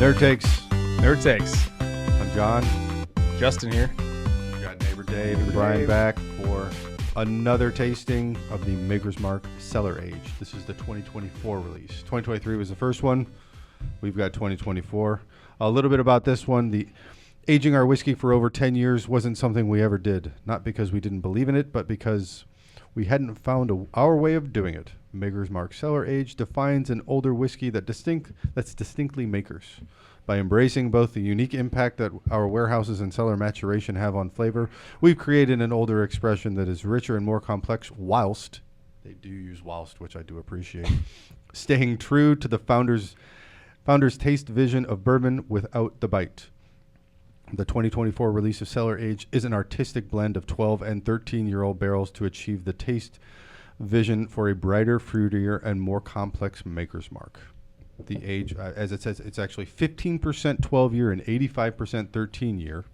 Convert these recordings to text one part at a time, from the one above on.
Nerd Takes. Nerd Takes. I'm John. Justin here. We got neighbor Dave and Brian back for another tasting of the Maker's Mark Cellar Age. This is the 2024 release. 2023 was the first one. We've got 2024. A little bit about this one. The aging our whiskey for over 10 years wasn't something we ever did. Not because we didn't believe in it, but because we hadn't found our way of doing it. Maker's Mark Cellar Age defines an older whiskey that's distinctly Maker's. By embracing both the unique impact that our warehouses and cellar maturation have on flavor, we've created an older expression that is richer and more complex whilst, they do use whilst, which I do appreciate, staying true to the founder's taste vision of bourbon without the bite. The 2024 release of Cellar Age is an artistic blend of 12 and 13-year-old barrels to achieve the taste vision for a brighter, fruitier, and more complex Maker's Mark. The age, as it says, it's actually 15% 12-year and 85% 13-year.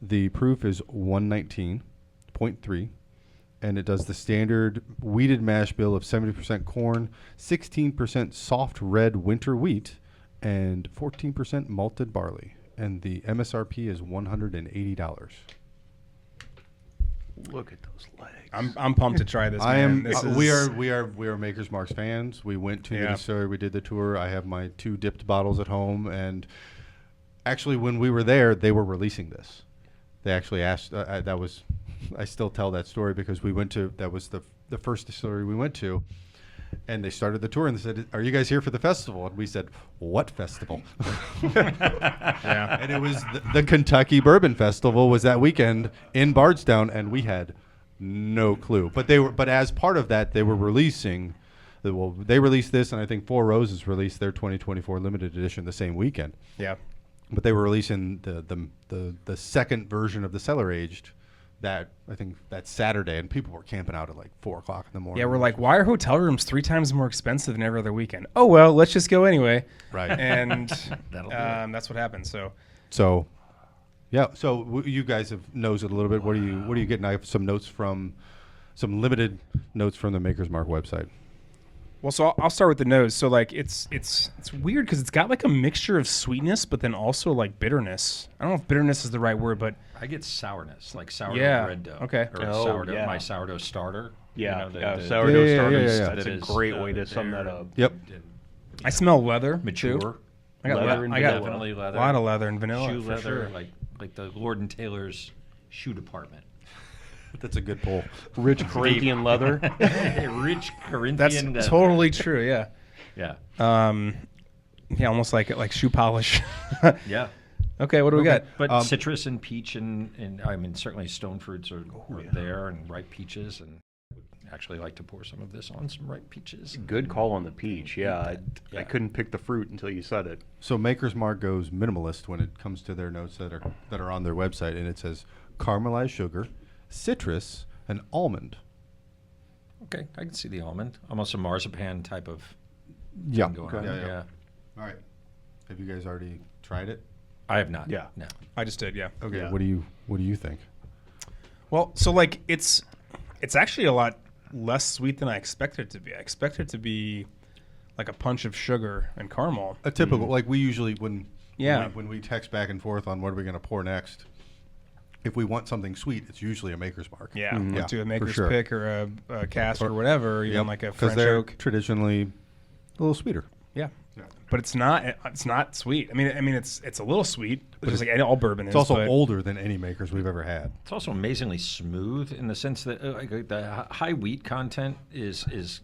The proof is 119.3, and it does the standard wheated mash bill of 70% corn, 16% soft red winter wheat, and 14% malted barley. And the MSRP is $180. Look at those legs. I'm pumped to try this. Man. We are Maker's Mark's fans. We went to the distillery. We did the tour. I have my 2 dipped bottles at home, and actually, when we were there, they were releasing this. They actually asked. I still tell that story because we went to. That was the first distillery we went to. And they started the tour and they said, "Are you guys here for the festival?" And we said, "What festival?" Yeah. And it was the Kentucky Bourbon Festival was that weekend in Bardstown, and we had no clue. But as part of that, they were releasing. They released this, and I think Four Roses released their 2024 limited edition the same weekend. Yeah. But they were releasing the second version of the Cellar Aged. That I think that Saturday, and people were camping out at like 4:00 in the morning. Yeah, we're like, why are hotel rooms 3 times more expensive than every other weekend? Oh well, let's just go anyway. Right. And That'll that's what happened. So yeah. So you guys have nosed it a little bit. What are you getting? I have some limited notes from the Maker's Mark website. Well, so I'll start with the nose. So like it's weird because it's got like a mixture of sweetness, but then also like bitterness. I don't know if bitterness is the right word, but I get sourness, like sourdough bread dough. Okay. Or sourdough, my sourdough starter. Yeah, the sourdough starters. yeah. That's a great way to sum that up. Yep. I smell leather. Mature. Too. I got Leather and I got definitely a leather. lot of leather and vanilla. Shoe for leather, sure. like the Lord and Taylor's shoe department. That's a good pull. Rich Corinthian leather. Rich Corinthian That's leather. totally true. Yeah. Yeah. Yeah, almost like shoe polish. Yeah. Okay, what do we got? But citrus and peach and I mean certainly stone fruits are there, and ripe peaches, and I would actually like to pour some of this on some ripe peaches. Good call on the peach. Yeah, I couldn't pick the fruit until you said it. So Maker's Mark goes minimalist when it comes to their notes that are on their website, and it says caramelized sugar, citrus, and almond. Okay, I can see the almond. Almost a marzipan type of Yeah. thing going on. Yeah. All right. Have you guys already tried it? I have not. Yeah. No. I just did. Yeah. Okay. Yeah. What do you think? Well, so like it's actually a lot less sweet than I expected it to be. I expected it to be like a punch of sugar and caramel. A typical like we usually when we text back and forth on what are we going to pour next. If we want something sweet, it's usually a Maker's Mark. Yeah, Yeah, to a for Maker's sure. Pick or a cask or whatever, or even like a French they're oak. traditionally a little sweeter. Yeah. Yeah. But it's not sweet. I mean it's a little sweet, but just like all bourbon is. It's also but older than any Maker's we've ever had. It's also amazingly smooth in the sense that like the high wheat content is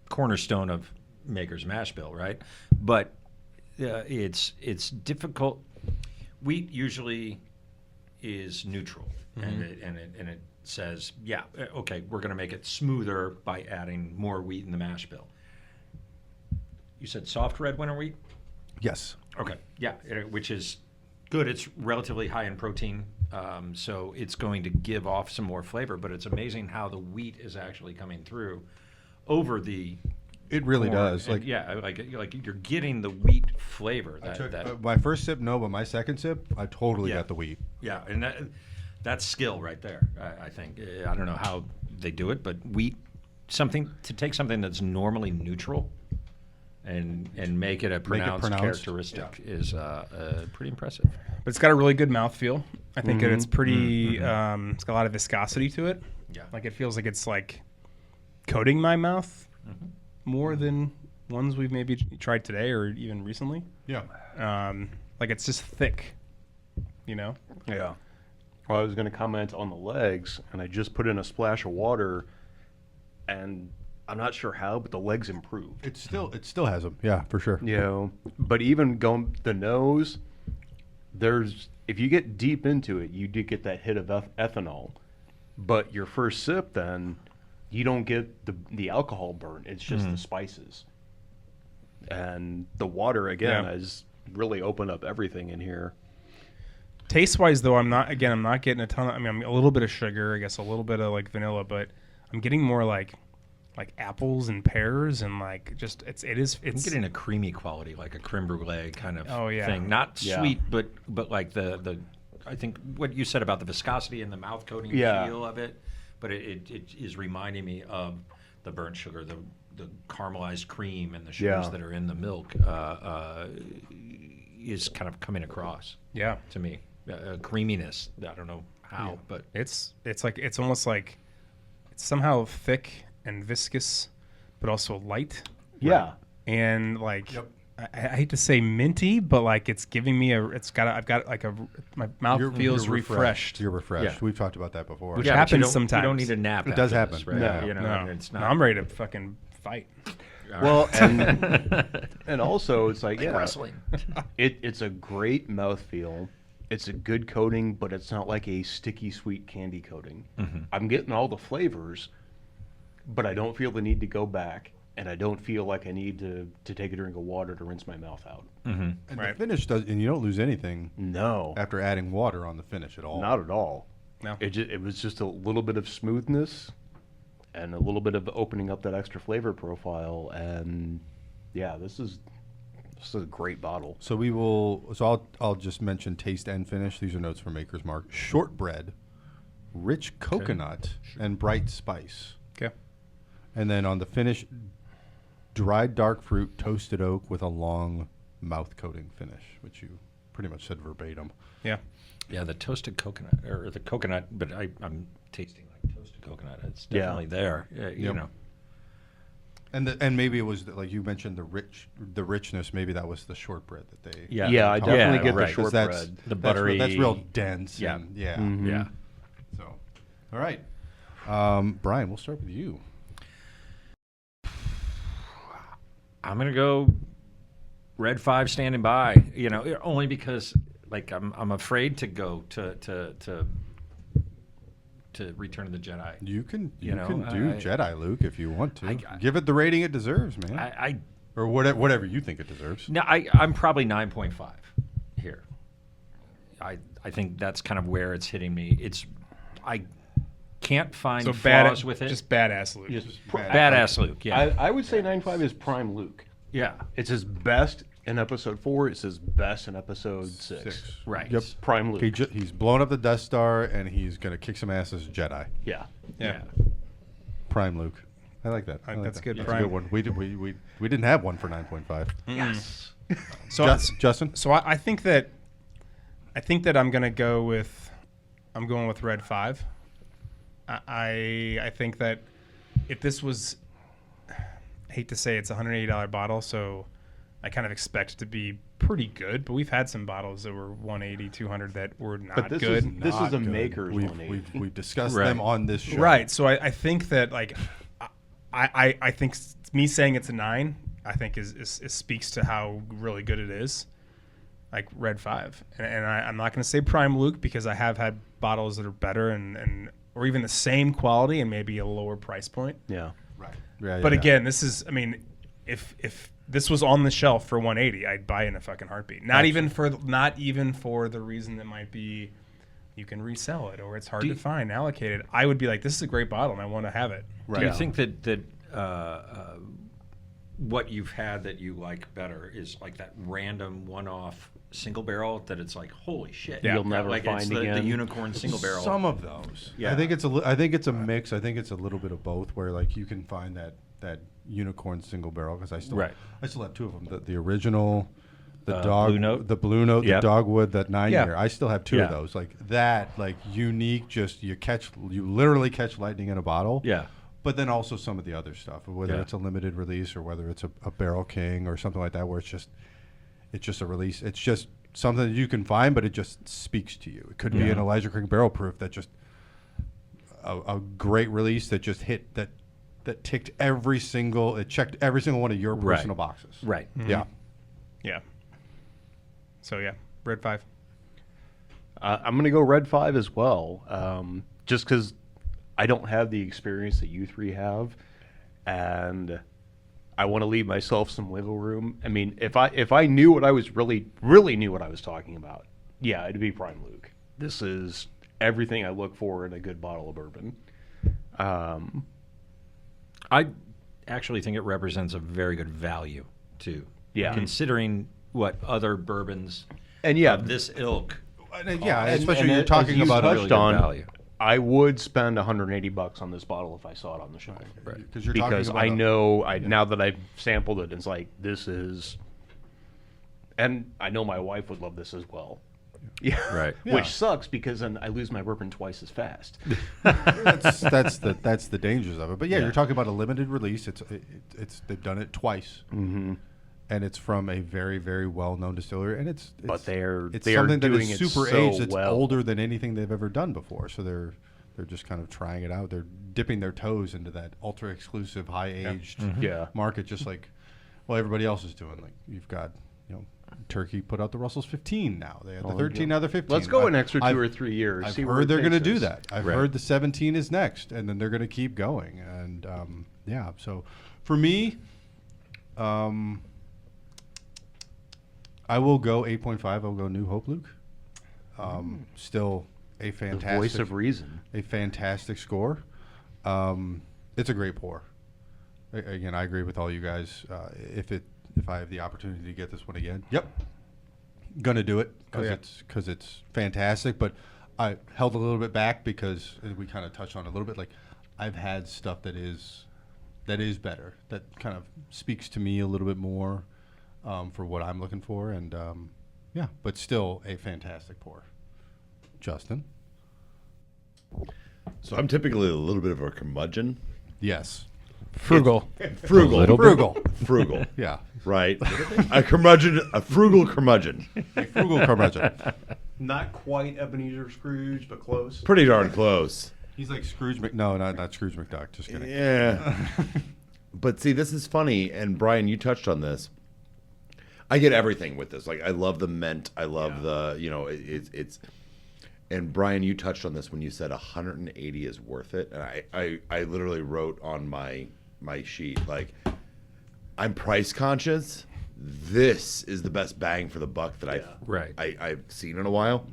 cornerstone of Maker's mash bill, right? But it's difficult. Wheat usually is neutral, and it says, yeah, okay, we're going to make it smoother by adding more wheat in the mash bill. You said soft red winter wheat? Yes. Okay, yeah, which is good. It's relatively high in protein, so it's going to give off some more flavor, but it's amazing how the wheat is actually coming through over the It really corn. dothat's And like you're getting the wheat flavor. My first sip, no, but my second sip, I totally Yeah. got the wheat. Yeah, and that's skill right there. I think I don't know how they do it, but wheat, to take something that's normally neutral and make it a pronounced characteristic is pretty impressive. But it's got a really good mouthfeel. I think that it's pretty. It's got a lot of viscosity to it. Yeah. Like it feels like it's like coating my mouth more than ones we've maybe tried today or even recently. Yeah. Like it's just thick, you know? Yeah. Well, I was going to comment on the legs, and I just put in a splash of water, and I'm not sure how, but the legs improved. It still has them. Yeah, for sure. You know, but even going the nose, if you get deep into it, you do get that hit of ethanol. But your first sip, then you don't get the alcohol burn. It's just the spices, and the water again has really opened up everything in here. Taste wise, though, I'm not getting a ton of. I mean, I'm a little bit of sugar, I guess, a little bit of like vanilla, but I'm getting more like apples and pears and like just it's I'm getting a creamy quality, like a creme brulee kind of thing. Not Yeah. sweet, but like the I think what you said about the viscosity and the mouth coating feel of it, but it is reminding me of the burnt sugar, the caramelized cream and the sugars that are in the milk is kind of coming across. Yeah. To me, creaminess. I don't know how, but It's almost like it's somehow thick and viscous, but also light. Yeah. And like I hate to say minty, but like it's giving me my mouth feels refreshed. You're refreshed. Yeah. We've talked about that before. Which but happens you don't- sometimes. You don't need a nap. It does after happen. this, right? No. You know, No, and it's not. I'm ready to fucking fight. Well, and also it's like wrestling. It's a great mouthfeel. It's a good coating, but it's not like a sticky sweet candy coating. I'm getting all the flavors, but I don't feel the need to go back, and I don't feel like I need to take a drink of water to rinse my mouth out. And the finish does, and you don't lose anything No, after adding water on the finish at all. not at all. No. It was just a little bit of smoothness and a little bit of opening up that extra flavor profile, and yeah, this is a great bottle. So we will. So I'll just mention taste and finish. These are notes from Maker's Mark. Shortbread, rich coconut, and bright spice. Okay. And then on the finish, dried dark fruit, toasted oak with a long mouth coating finish, which you pretty much said verbatim. Yeah. Yeah, the toasted coconut or the coconut, but I'm tasting like toasted coconut. It's definitely there. You know. And maybe it was like you mentioned the richness. Maybe that was the shortbread that they. Yeah, I definitely get the right. shortbread. The buttery. That's real dense. Yeah. And, yeah. Yeah. So, all right, Brian, we'll start with you. I'm gonna go Red 5 standing by. You know, only because like I'm afraid to go to Return of the Jedi. You can do I- Jedi Luke if you want to. I- Give it the rating it deserves, man. I or whatever you think it deserves. no, I'm probably 9.5 here. I think that's kind of where it's hitting me. I can't find So flaws with it. Just badass Luke. badass Luke. Yeah, I would say 9.5 is prime Luke. yeah, It's his best in episode 4. It's his best in episode 6. right. Yep. Prime Luke. He's blown up the Death Star and he's gonna kick some ass as a Jedi. Yeah. Yeah. Prime Luke. I like that. I like that's that. good. That's Prime. a good one. We didn't have one for 9.5. Yes. So Justin. So I think that I'm going with Red 5. I think that if this was, I hate to say it's a $180 bottle, so I kind of expect it to be pretty good, but we've had some bottles that were 180, 200 that were not But this good. this is Not a good. Maker's We've 180. we've discussed Right. them on this show. Right. So I think that like I think me saying it's a 9, I think is speaks to how really good it is. Like Red 5, and I'm not going to say Prime Luke because I have had bottles that are better and or even the same quality and maybe a lower price point. Yeah. Right. Yeah, But yeah. again, this is, I mean, if this was on the shelf for 180, I'd buy it in a fucking heartbeat. Not even for the reason that might be you can resell it or it's hard to find allocated. I would be like, this is a great bottle and I want to have it. Right. Do you think that what you've had that you like better is like that random one-off single barrel that it's like, holy shit. You'll never like find it's the again. unicorn single barrel. Some of those. Yeah. I think it's a mix. I think it's a little bit of both, where like you can find that unicorn single barrel, because I still have two of them. The original, the dog, Blue Note? the Blue Note, Yep. the Dogwood, that 9-year. Yeah. I still have two of Yeah. those. Like that, like unique. Just you literally catch lightning in a bottle. Yeah. But then also some of the other stuff, whether Yeah. it's a limited release or whether it's a Barrel King or something like that, where it's just a release. It's just something that you can find, but it just speaks to you. It could be an Elijah Craig Barrel Proof that just a great release that just hit that checked every single one of your Right. personal boxes. Right. Yeah. Yeah. So yeah, red 5. I'm going to go red 5 as well, just because I don't have the experience that you three have, and I want to leave myself some wiggle room. I mean, if I knew what I was really knew what I was talking about, yeah, it'd be Prime Luke. This is everything I look for in a good bottle of bourbon. I actually think it represents a very good value too. Yeah. Considering what other bourbons And yeah, of this ilk. Yeah, and- especially and you're as talking you about touched really good on, value. I would spend $180 on this bottle if I saw it on the shelf. because you're Because talking I about know now that I've sampled it, it's like this is, and I know my wife would love this as well. Yeah, Right. Yeah. Which sucks because then I lose my bourbon twice as fast. that's the dangers of it. But yeah, you're talking about a limited release. It's they've done it twice, and it's from a very, very well known distillery, and it's But they are something that doing is it super so aged. It's well. older than anything they've ever done before. So they're just kind of trying it out. They're dipping their toes into that ultra exclusive, high aged Yeah. market, just like everybody else is doing. Like you've got Turkey put out the Russell's 15 now. They have the 13, now they're 15. Let's go an extra 2 I've- or 3 years. I've see where heard it they're going to takes do us. that. I've Right. heard the 17 is next, and then they're going to keep going. And yeah, so for me, I will go 8.5. I'll go New Hope Luke. Still a The fantastic voice of reason. a fantastic score. It's a great pour. Again, I agree with all you guys. If I have the opportunity to get this one again, gonna do it because it's fantastic. But I held a little bit back because we kind of touched on it a little bit. Like I've had stuff that is better, that kind of speaks to me a little bit more for what I'm looking for, and yeah, but still a fantastic pour. Justin, So I'm typically a little bit of a curmudgeon. yes, Frugal. Frugal. little bit. frugal, Frugal. yeah, Right? A curmudgeon, a frugal curmudgeon. a frugal curmudgeon. Not quite Ebenezer Scrooge, but close. Pretty darn close. He's like Scrooge No, not Scrooge McDuck. Just kidding. Yeah. But see, this is funny, and Brian, you touched on this. I get everything with this. Like, I love the mint. I love the, it's. And Brian, you touched on this when you said 180 is worth it, and I literally wrote on my sheet, like, I'm price conscious. This is the best bang for the buck that I've seen in a while.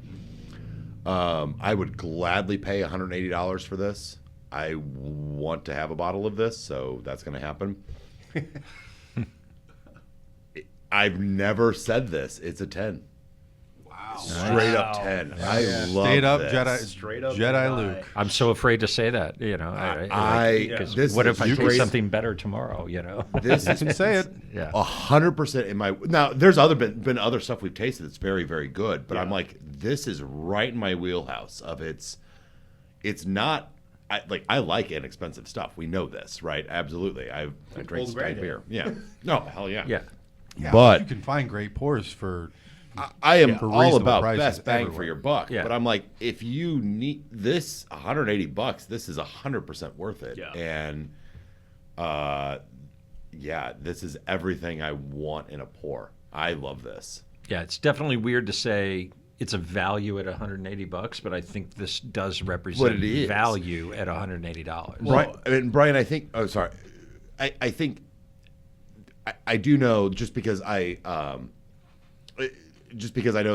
I would gladly pay $180 for this. I want to have a bottle of this, so that's going to happen. I've never said this. It's a 10. Wow. Straight up 10. I love Straight up this. Jedi, Straight up Jedi Jedi. Luke. I'm so afraid to say that, This what is if I taste crazy. something better tomorrow, This You can say it. Yeah. 100% in my now. There's been other stuff we've tasted that's very, very good, but I'm like, this is right in my wheelhouse. Of it's not. I like inexpensive stuff. We know this, right? Absolutely. I drink Stag beer. Yeah. No, hell yeah. Yeah. Yeah, But- you can find great pours for. I am For all reasonable about prices best bang everywhere. for your buck. Yeah. But I'm like, if you need this $180, this is 100% worth it. Yeah. And this is everything I want in a pour. I love this. Yeah, it's definitely weird to say it's a value at $180, but I think this does represent What it is. value at $180. Brian, I think. Oh, sorry. I think. I do know just because I know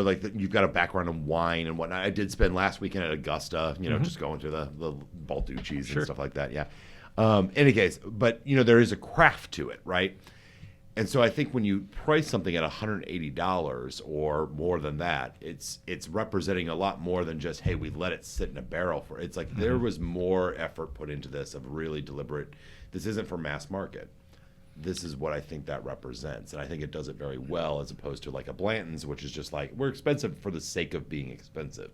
like that you've got a background in wine and whatnot. I did spend last weekend at Augusta, just going through the Balducci's and stuff like that. Yeah. Any case, but there is a craft to it, right? And so I think when you price something at $180 or more than that, it's representing a lot more than just, hey, we let it sit in a barrel for. It's like there was more effort put into this of really deliberate. This isn't for mass market. This is what I think that represents, and I think it does it very well as opposed to like a Blanton's, which is just like we're expensive for the sake of being expensive.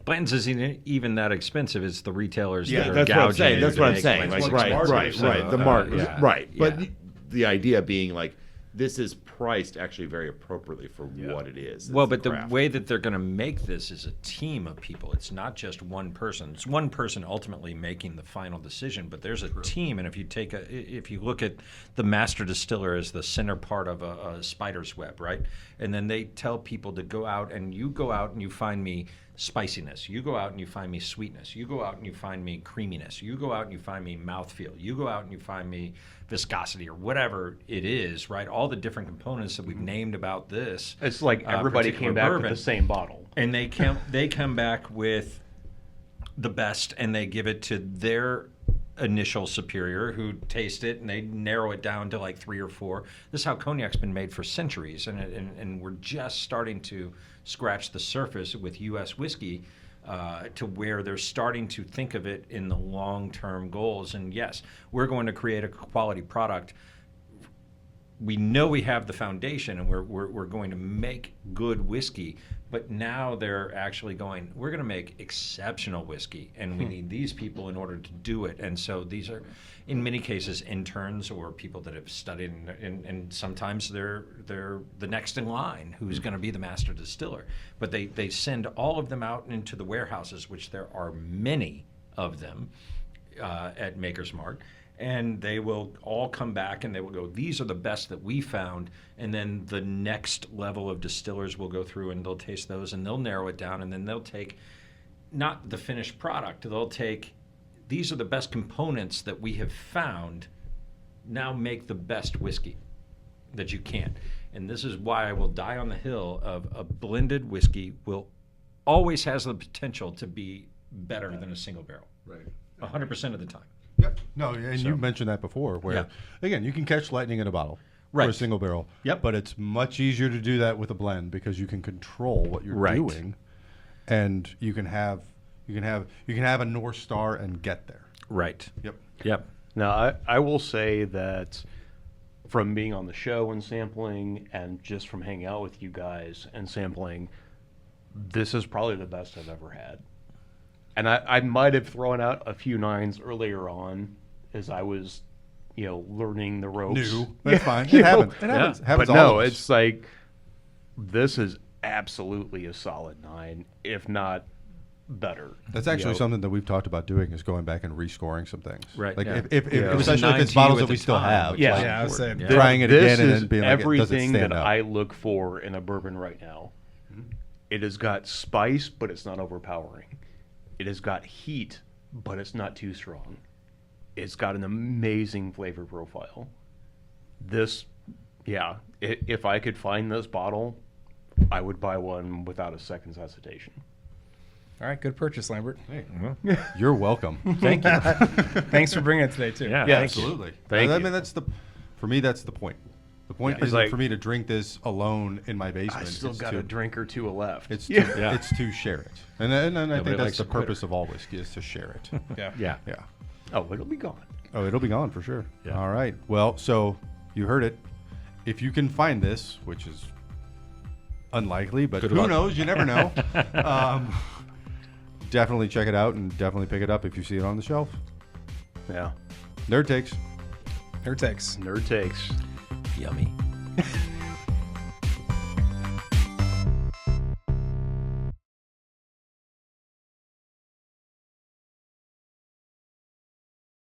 Blanton's isn't even that expensive. It's the retailers that are that's what I'm gouging. saying. you That's to what I'm make saying. Blanton's Like, expensive. right. So, The market, yeah, right? yeah. But the idea being like this is priced actually very appropriately for what it is. Well, It's but the craft. way that they're going to make this is a team of people. It's not just one person. It's one person ultimately making the final decision, but there's a team. And if you look at the master distiller as the center part of a spider's web, right? And then they tell people to go out and you find me spiciness. You go out and you find me sweetness. You go out and you find me creaminess. You go out and you find me mouthfeel. You go out and you find me viscosity or whatever it is, right? All the different components that we've named about this. It's like everybody particular came back bourbon. with the same bottle. And they come back with the best, and they give it to their initial superior who taste it, and they narrow it down to like 3 or 4. This is how cognac's been made for centuries, and we're just starting to scratch the surface with U.S. whiskey to where they're starting to think of it in the long-term goals. And yes, we're going to create a quality product. We know we have the foundation, and we're going to make good whiskey. But now they're actually going, we're going to make exceptional whiskey, and we need these people in order to do it. And so these are, in many cases, interns or people that have studied, and sometimes they're the next in line who's going to be the master distiller. But they send all of them out into the warehouses, which there are many of them at Maker's Mark. And they will all come back and they will go, these are the best that we found. And then the next level of distillers will go through and they'll taste those and they'll narrow it down. And then they'll take not the finished product, they'll take, these are the best components that we have found. Now make the best whiskey that you can. And this is why I will die on the hill of a blended whiskey always has the potential to be better than a single barrel. Right. 100% of the time. Yep. No, and you mentioned that before, where again you can catch lightning in a bottle for a Right. single barrel. Yep. But it's much easier to do that with a blend because you can control what you're Right. doing, and you can have a North Star and get there. Right. Yep. Yep. Now, I will say that from being on the show and sampling and just from hanging out with you guys and sampling, this is probably the best I've ever had. And I might have thrown out a few 9s earlier on as I was, learning the ropes. New. That's fine. It You know, happens. It happens. It happens But to all no, of us. it's like this is absolutely a solid 9, if not better. That's actually You know, something that we've talked about doing is going back and rescoring some things. Right, Like yeah. if It was a especially if 9 it's to bottles you at that we the still time, have. Yeah. like, Yeah, I was saying. Yeah. Trying it this again and is then being like, does it everything stand that out? I look for in a bourbon right now. It has got spice, but it's not overpowering. It has got heat, but it's not too strong. It's got an amazing flavor profile. This, if I could find this bottle, I would buy one without a second's hesitation. All right, good purchase, Lambert. You're welcome. Thank you. Thanks for bringing it today too. Yeah. Yeah, Absolutely. Thank I you. mean, for me, that's the point. The point It's isn't like- for me to drink this alone in my I basement. still It's got to, a drink or two left. It's Yeah. to, it's to share it, and I Nobody think that's likes the a quitter. purpose of all whiskey is to share it. Yeah. Yeah. Yeah. Oh, it'll be gone. Oh, it'll be gone for sure. Yeah. All right. Well, so you heard it. If you can find this, which is unlikely, but Good who luck. knows? You never know. Definitely check it out and definitely pick it up if you see it on the shelf. Yeah. Nerd takes. Nerd takes. Nerd takes. Yummy.